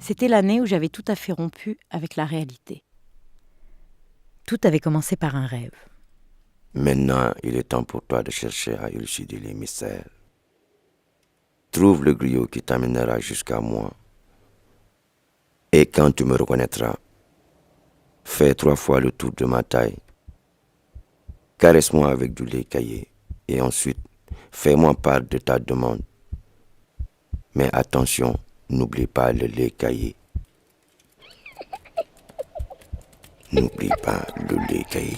C'était l'année où j'avais tout à fait rompu avec la réalité. Tout avait commencé par un rêve. Maintenant, il est temps pour toi de chercher à élucider les mystères. Trouve le griot qui t'amènera jusqu'à moi. Et quand tu me reconnaîtras, fais 3 fois le tour de ma taille. Caresse-moi avec du lait caillé. Et ensuite, fais-moi part de ta demande. Mais attention, n'oublie pas le lait caillé. N'oublie pas le lait caillé.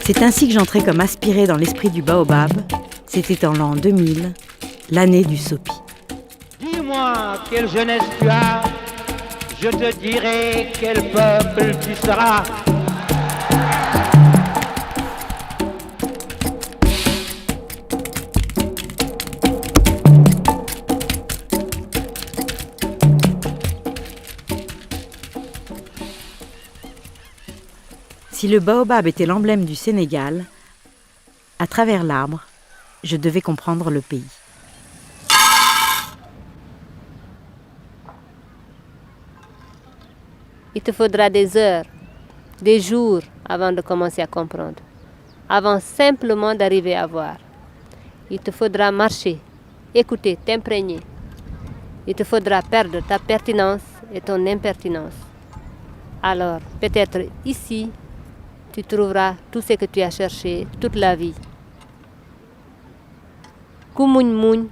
C'est ainsi que j'entrais comme aspirée dans l'esprit du baobab. C'était en l'an 2000, l'année du Sopi. Dis-moi quelle jeunesse tu as, je te dirai quel peuple tu seras. Si le baobab était l'emblème du Sénégal, à travers l'arbre, je devais comprendre le pays. Il te faudra des heures, des jours avant de commencer à comprendre, avant simplement d'arriver à voir. Il te faudra marcher, écouter, t'imprégner. Il te faudra perdre ta pertinence et ton impertinence. Alors, peut-être ici, tu trouveras tout ce que tu as cherché toute la vie. Ku muñ muñ,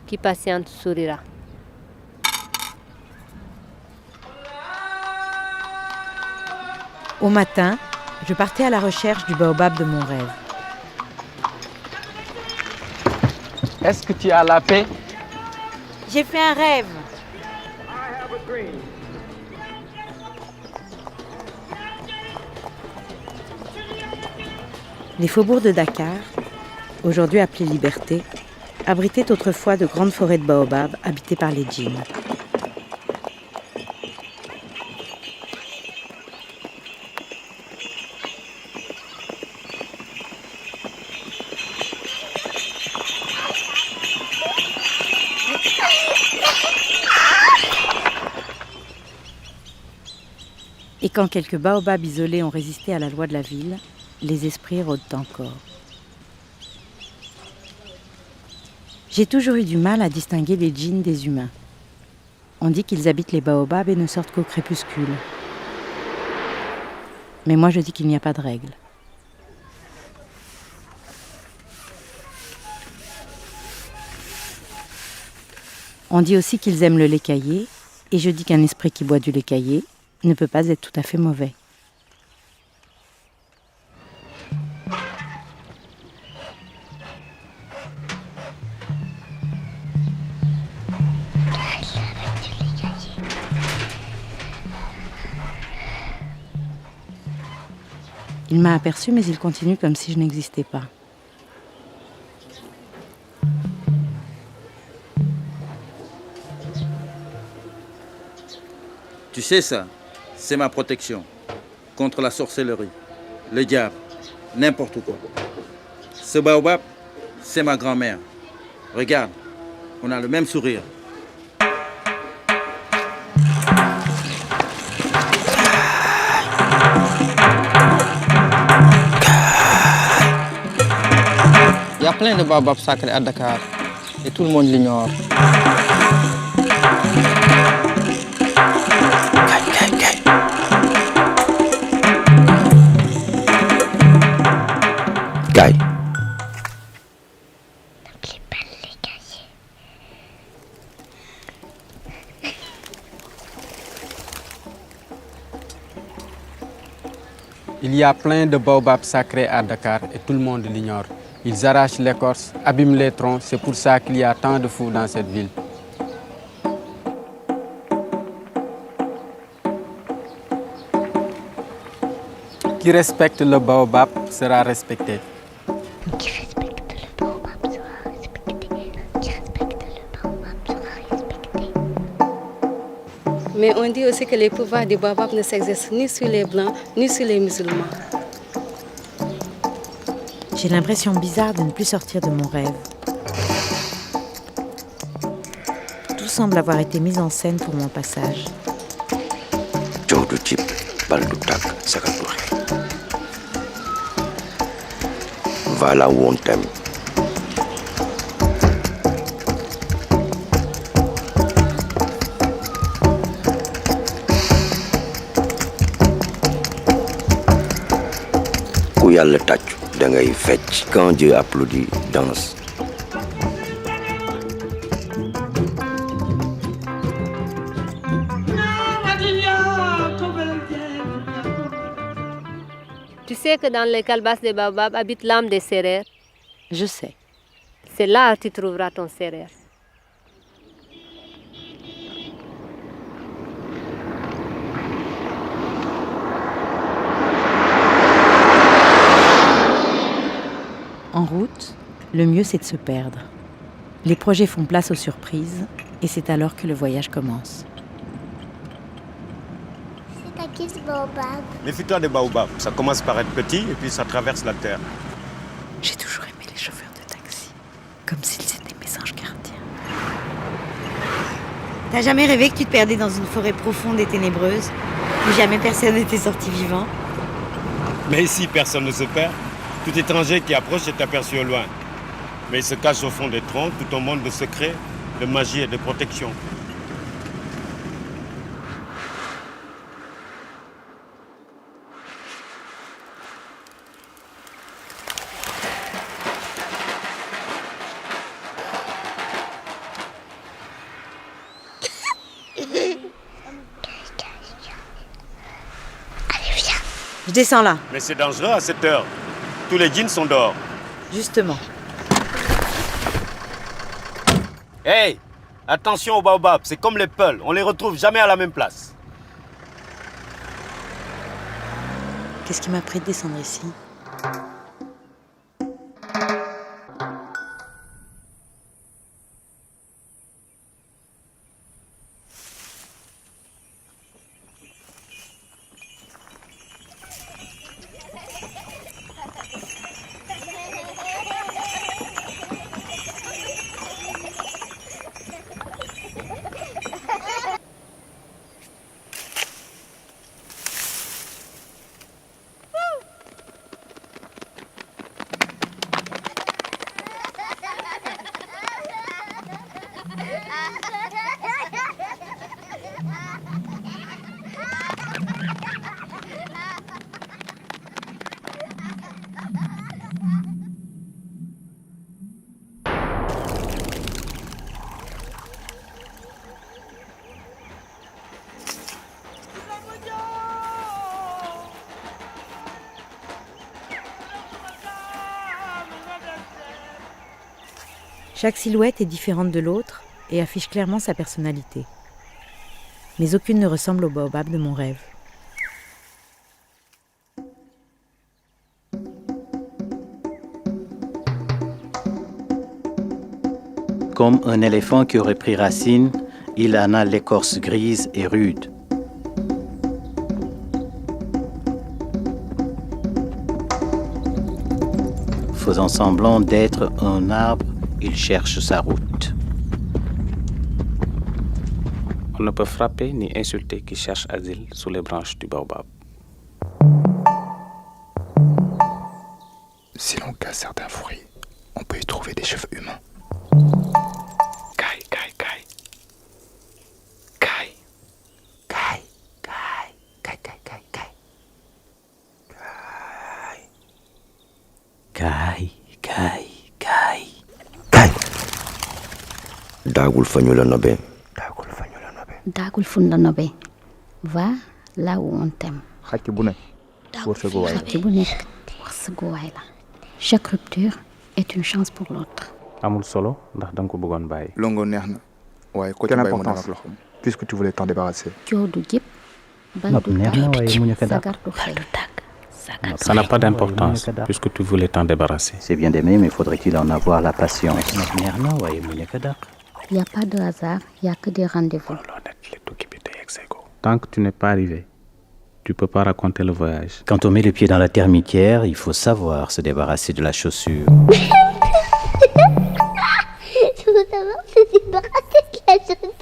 qui patiente sourira. Au matin, je partais à la recherche du baobab de mon rêve. Est-ce que tu as la paix? J'ai fait un rêve. Les faubourgs de Dakar, aujourd'hui appelés Liberté, abritaient autrefois de grandes forêts de baobab habitées par les djinns. Et quand quelques baobabs isolés ont résisté à la loi de la ville, les esprits rôdent encore. J'ai toujours eu du mal à distinguer les djinns des humains. On dit qu'ils habitent les baobabs et ne sortent qu'au crépuscule. Mais moi je dis qu'il n'y a pas de règle. On dit aussi qu'ils aiment le lait caillé, et je dis qu'un esprit qui boit du lait caillé ne peut pas être tout à fait mauvais. Il m'a aperçu, mais il continue comme si je n'existais pas. Tu sais ça, c'est ma protection contre la sorcellerie, le diable, n'importe quoi. Ce baobab, c'est ma grand-mère. Regarde, on a le même sourire. Il y a plein de baobabs sacrés à Dakar et tout le monde l'ignore. Gaï. Il y a plein de baobabs sacrés à Dakar et tout le monde l'ignore. Ils arrachent l'écorce, abîment les troncs, c'est pour ça qu'il y a tant de fous dans cette ville. Qui respecte le baobab sera respecté. Qui respecte le baobab sera respecté. Qui respecte le baobab sera respecté. Mais on dit aussi que les pouvoirs du baobab ne s'exercent ni sur les blancs ni sur les musulmans. J'ai l'impression bizarre de ne plus sortir de mon rêve. Tout semble avoir été mis en scène pour mon passage. Jodu chip, baldu tak, sakaturi. Va là où on t'aime. Ku yàlla tàccu da ngay fecc. Quand Dieu applaudit, danse. Tu sais que dans les calebasses des baobabs habite l'âme des Sérères. Je sais. C'est là que tu trouveras ton Sérère. En route, le mieux c'est de se perdre. Les projets font place aux surprises et c'est alors que le voyage commence. C'est à qui ce baobab? Méfie-toi des baobabs. Ça commence par être petit et puis ça traverse la terre. J'ai toujours aimé les chauffeurs de taxi, comme s'ils étaient mes anges gardiens. T'as jamais rêvé que tu te perdais dans une forêt profonde et ténébreuse, où jamais personne n'était sorti vivant? Mais ici, personne ne se perd. Tout étranger qui approche est aperçu au loin. Mais il se cache au fond des troncs, tout un monde de secrets, de magie et de protection. Je descends là, Mais c'est dangereux à cette heure. Tous les djinns sont dehors. justement. Hey, attention aux baobabs, c'est comme les peuls, on les retrouve jamais à la même place. Qu'est-ce qui m'a pris de descendre ici? Chaque silhouette est différente de l'autre et affiche clairement sa personnalité. Mais aucune ne ressemble au baobab de mon rêve. Comme un éléphant qui aurait pris racine, il en a l'écorce grise et rude. Faisant semblant d'être un arbre, il cherche sa route. On ne peut frapper ni insulter qui cherche asile sous les branches du baobab. Si l'on casse certains fruits, on peut y trouver des cheveux humains. Kai, kai, kai. Kai. Kai, kai, kai, kai, kai, kai. Kai, kai, kai. Kai. Dagul fanyula nobe. Dagul funda nobe. Va là où on t'aime. Xaj bu nekk wërsëgu waay la. Xaj bu nekk wërsëgu waay la. Chaque rupture est une chance pour l'autre. amul solo ndax danga ko bëggoon bàyyi. Longo neex na waaye ko ci bàyyi mu ak loxoom puisque tu voulais t'en débarrasser. Coow du jib. Bal du tàkk. Sagar du xëy. Ça n'a pas d'importance puisque tu voulais t'en débarrasser. C'est bien d'aimer, mais faudrait-il en avoir la patience? Il n'y a pas de hasard, il n'y a que des rendez-vous. Tant que tu n'es pas arrivé, tu peux pas raconter le voyage. Quand on met les pieds dans la termitière, il faut savoir se débarrasser de la chaussure. Il faut savoir se débarrasser de la chaussure.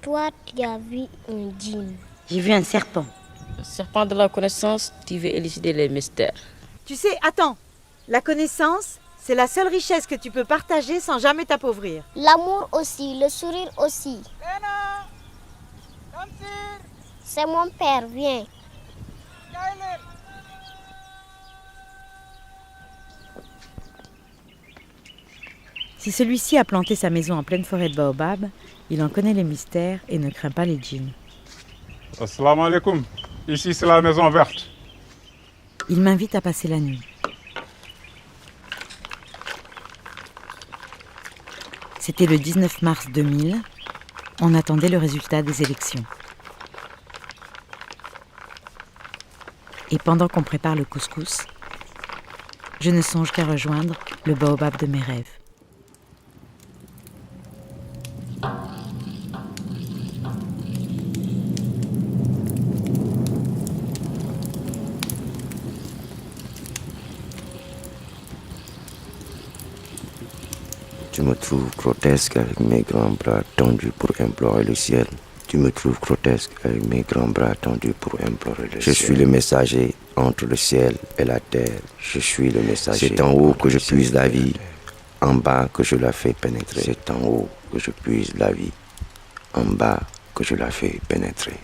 Toi, tu as vu un djinn. J'ai vu un serpent. Le serpent de la connaissance, tu veux élucider les mystères. Tu sais, attends. La connaissance, c'est la seule richesse que tu peux partager sans jamais t'appauvrir. L'amour aussi, le sourire aussi. C'est mon père, viens. Si celui-ci a planté sa maison en pleine forêt de baobab, il en connaît les mystères et ne craint pas les djinns. Assalamu alaikum. Ici, c'est la maison verte. Il m'invite à passer la nuit. C'était le 19 mars 2000. On attendait le résultat des élections. Et pendant qu'on prépare le couscous, je ne songe qu'à rejoindre le baobab de mes rêves. Tu me trouves grotesque avec mes grands bras tendus pour implorer le ciel. Tu me trouves grotesque avec mes grands bras tendus pour implorer le ciel. Je suis le messager entre le ciel et la terre. Je suis le messager. C'est en haut que je puise la vie, en bas que je la fais pénétrer. C'est en haut que je puise la vie, en bas que je la fais pénétrer.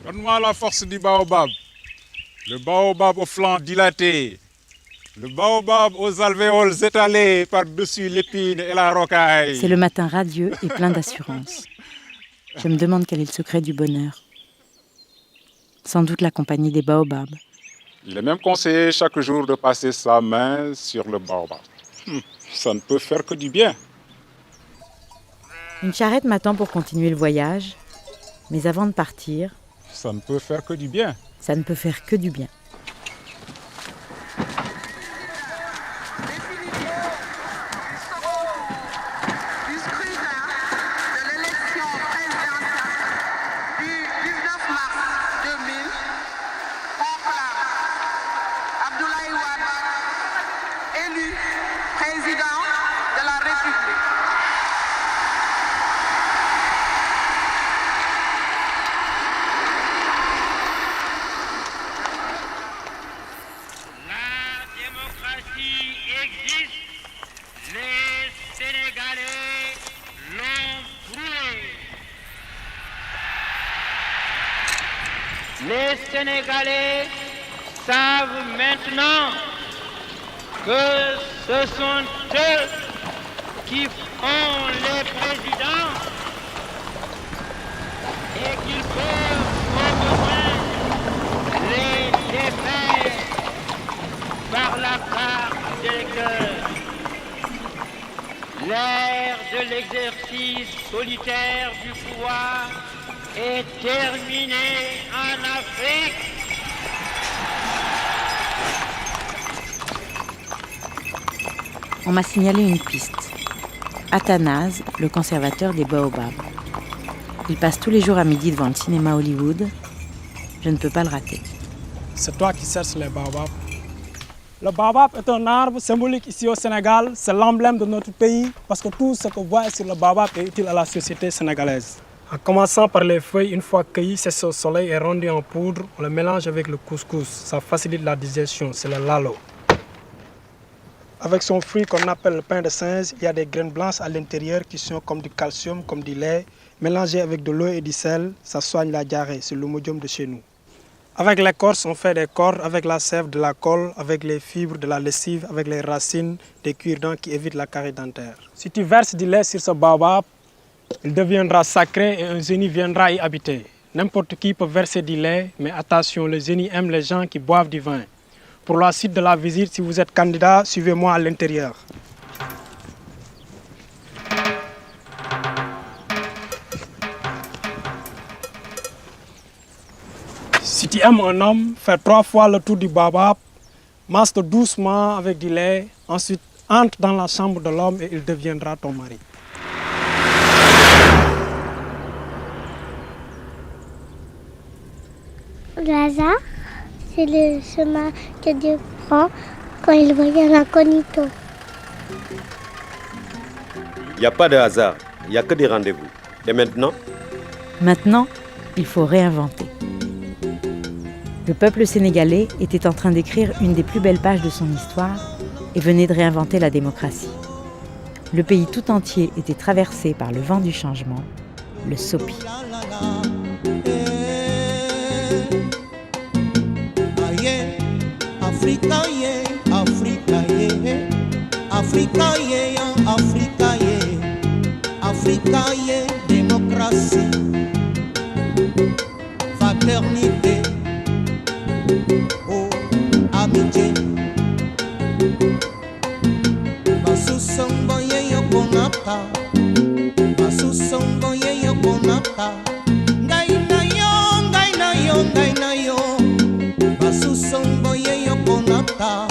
Donne-moi la force du baobab. Le baobab aux flancs dilatés. Le baobab aux alvéoles étalées par-dessus l'épine et la rocaille. C'est le matin radieux et plein d'assurance. Je me demande quel est le secret du bonheur. Sans doute la compagnie des baobabs. Il est même conseillé chaque jour de passer sa main sur le baobab. Ça ne peut faire que du bien. Une charrette m'attend pour continuer le voyage. Mais avant de partir... Ça ne peut faire que du bien. Ça ne peut faire que du bien. Les Sénégalais savent maintenant que ce sont eux qui font les présidents et qu'ils peuvent au besoin les défaire par la carte des électeurs. L'ère de l'exercice solitaire du pouvoir est terminée en Afrique. On m'a signalé une piste. Athanase, le conservateur des baobabs. Il passe tous les jours à midi devant le cinéma Hollywood. Je ne peux pas le rater. C'est toi qui cherches les baobabs? Le baobab est un arbre symbolique ici au Sénégal. C'est l'emblème de notre pays parce que tout ce que vous voyez sur le baobab est utile à la société sénégalaise. En commençant par les feuilles, une fois cueillies, c'est au soleil et rendu en poudre, on le mélange avec le couscous. Ça facilite la digestion, c'est le lalo. Avec son fruit qu'on appelle le pain de singe, il y a des graines blanches à l'intérieur qui sont comme du calcium, comme du lait. Mélangé avec de l'eau et du sel, ça soigne la diarrhée, c'est l'homodium de chez nous. Avec l'écorce, on fait des cordes, avec la sève de la colle, avec les fibres de la lessive, avec les racines, des cure-dents qui évitent la carie dentaire. Si tu verses du lait sur ce baobab, il deviendra sacré et un génie viendra y habiter. N'importe qui peut verser du lait, mais attention, le génie aime les gens qui boivent du vin. Pour la suite de la visite, si vous êtes candidat, suivez-moi à l'intérieur. Si tu aimes un homme, fais 3 fois le tour du baobab, masse-le doucement avec du lait, ensuite entre dans la chambre de l'homme et il deviendra ton mari. Le hasard, c'est le chemin que Dieu prend quand il voyage incognito. Il n'y a pas de hasard, il n'y a que des rendez-vous. Et maintenant? Maintenant, il faut réinventer. Le peuple sénégalais était en train d'écrire une des plus belles pages de son histoire et venait de réinventer la démocratie. Le pays tout entier était traversé par le vent du changement, le SOPI. Africa, yeah, Africa, yeah, Africa, yeah, Africa, yeah, Africa, yeah, démocratie, fraternité, oh, amitié. Basusongo ye yokonata, basusongo ye yokonata, ngai na yo, ngai na yo, ngai na yo. Basusongo ye yokonata,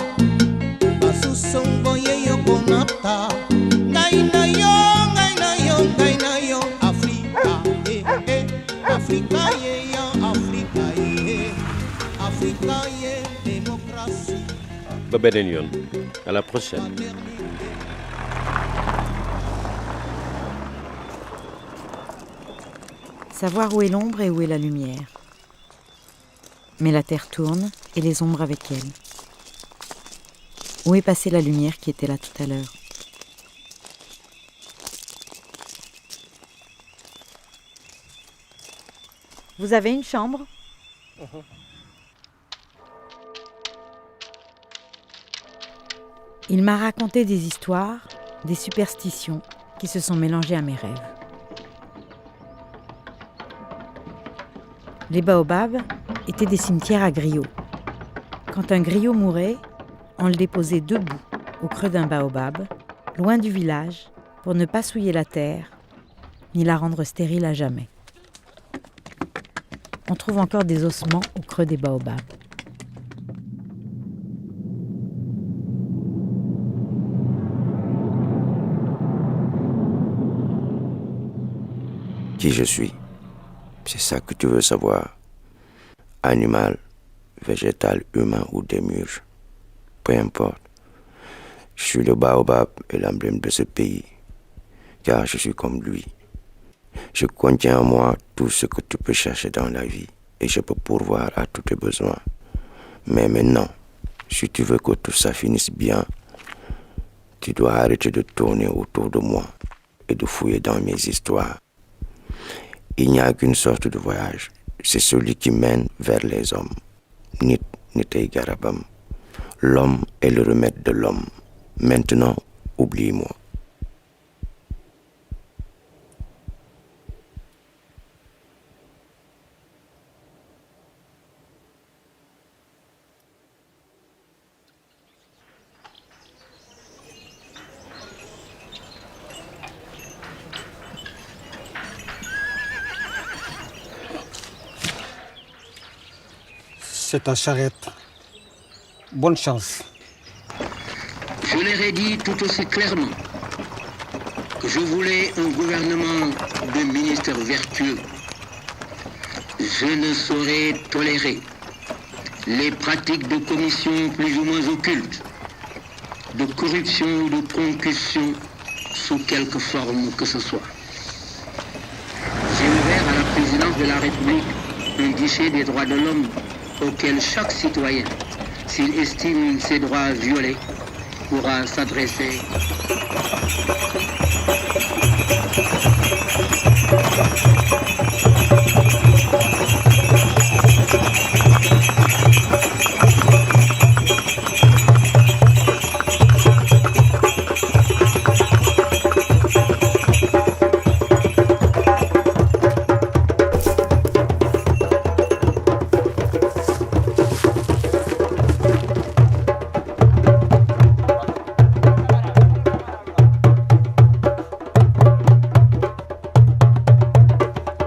basusongo ye yokonata, ngai na yo, ngai na yo, ngai na yo. Africa, Africa ye ya, Africa ye, Africa ye, démocratie. Beben yon, à la prochaine. Savoir où est l'ombre et où est la lumière. Mais la terre tourne et les ombres avec elle. Où est passée la lumière qui était là tout à l'heure? Vous avez une chambre? Il m'a raconté des histoires, des superstitions qui se sont mélangées à mes rêves. Les baobabs étaient des cimetières à griots. Quand un griot mourait, on le déposait debout au creux d'un baobab, loin du village, pour ne pas souiller la terre, ni la rendre stérile à jamais. On trouve encore des ossements au creux des baobabs. Qui je suis? C'est ça que tu veux savoir. Animal, végétal, humain ou démiurge. Peu importe. Je suis le baobab et l'emblème de ce pays. Car je suis comme lui. Je contiens en moi tout ce que tu peux chercher dans la vie. Et je peux pourvoir à tous tes besoins. Mais maintenant, si tu veux que tout ça finisse bien, tu dois arrêter de tourner autour de moi et de fouiller dans mes histoires. Il n'y a qu'une sorte de voyage. C'est celui qui mène vers les hommes. Nit Nitei Garabam. L'homme est le remède de l'homme. Maintenant, oublie-moi. C'est ta charrette. Bonne chance. Je leur ai dit tout aussi clairement que je voulais un gouvernement de ministres vertueux. Je ne saurais tolérer les pratiques de commission plus ou moins occultes, de corruption ou de concussion sous quelque forme que ce soit. J'ai ouvert à la présidence de la République un guichet des droits de l'homme auquel chaque citoyen, s'il estime ses droits violés, pourra s'adresser.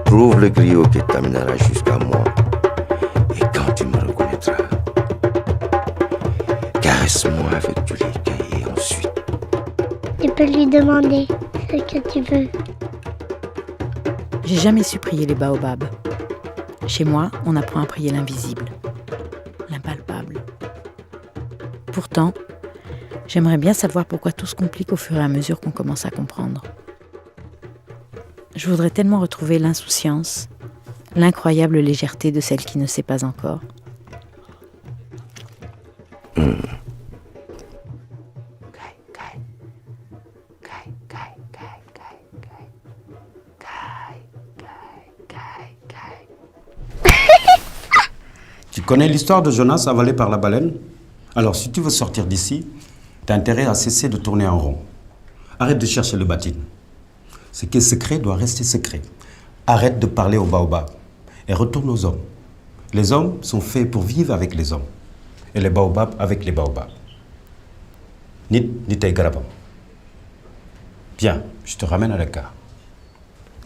Trouve le griot qui t'amènera jusqu'à moi. Et quand tu me reconnaîtras, caresse-moi avec du lait et ensuite. Tu peux lui demander ce que tu veux. J'ai jamais su prier les baobabs. Chez moi, on apprend à prier l'invisible, l'impalpable. Pourtant, j'aimerais bien savoir pourquoi tout se complique au fur et à mesure qu'on commence à comprendre. Je voudrais tellement retrouver l'insouciance, l'incroyable légèreté de celle qui ne sait pas encore. Tu connais l'histoire de Jonas avalé par la baleine? Alors, si tu veux sortir d'ici, t'as intérêt à cesser de tourner en rond. Arrête de chercher le bâtiment. Ce qui est secret doit rester secret. Arrête de parler aux baobabs et retourne aux hommes. Les hommes sont faits pour vivre avec les hommes et les baobabs avec les baobabs. Nit nitay garabam. Viens, je te ramène à Dakar.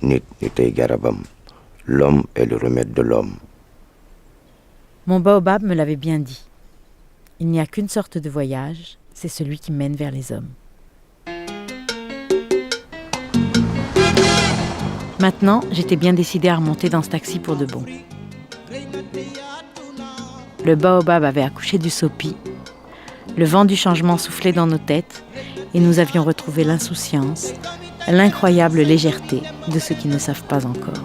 Nit nitay garabam. L'homme est le remède de l'homme. Mon baobab me l'avait bien dit. Il n'y a qu'une sorte de voyage, c'est celui qui mène vers les hommes. Maintenant, j'étais bien décidée à remonter dans ce taxi pour de bon. Le baobab avait accouché du sopi, le vent du changement soufflait dans nos têtes et nous avions retrouvé l'insouciance, l'incroyable légèreté de ceux qui ne savent pas encore.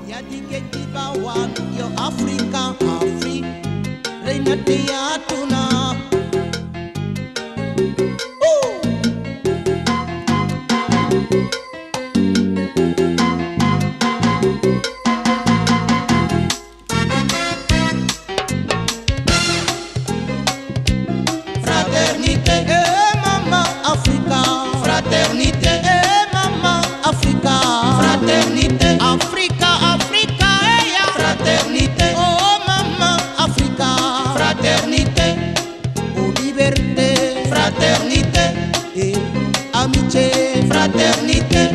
Fraternité,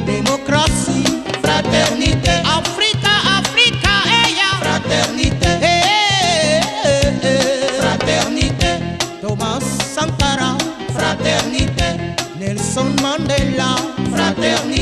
démocratie, fraternité, Africa, Africa, fraternité, fraternité, Thomas Sankara, fraternité, Nelson Mandela, fraternité.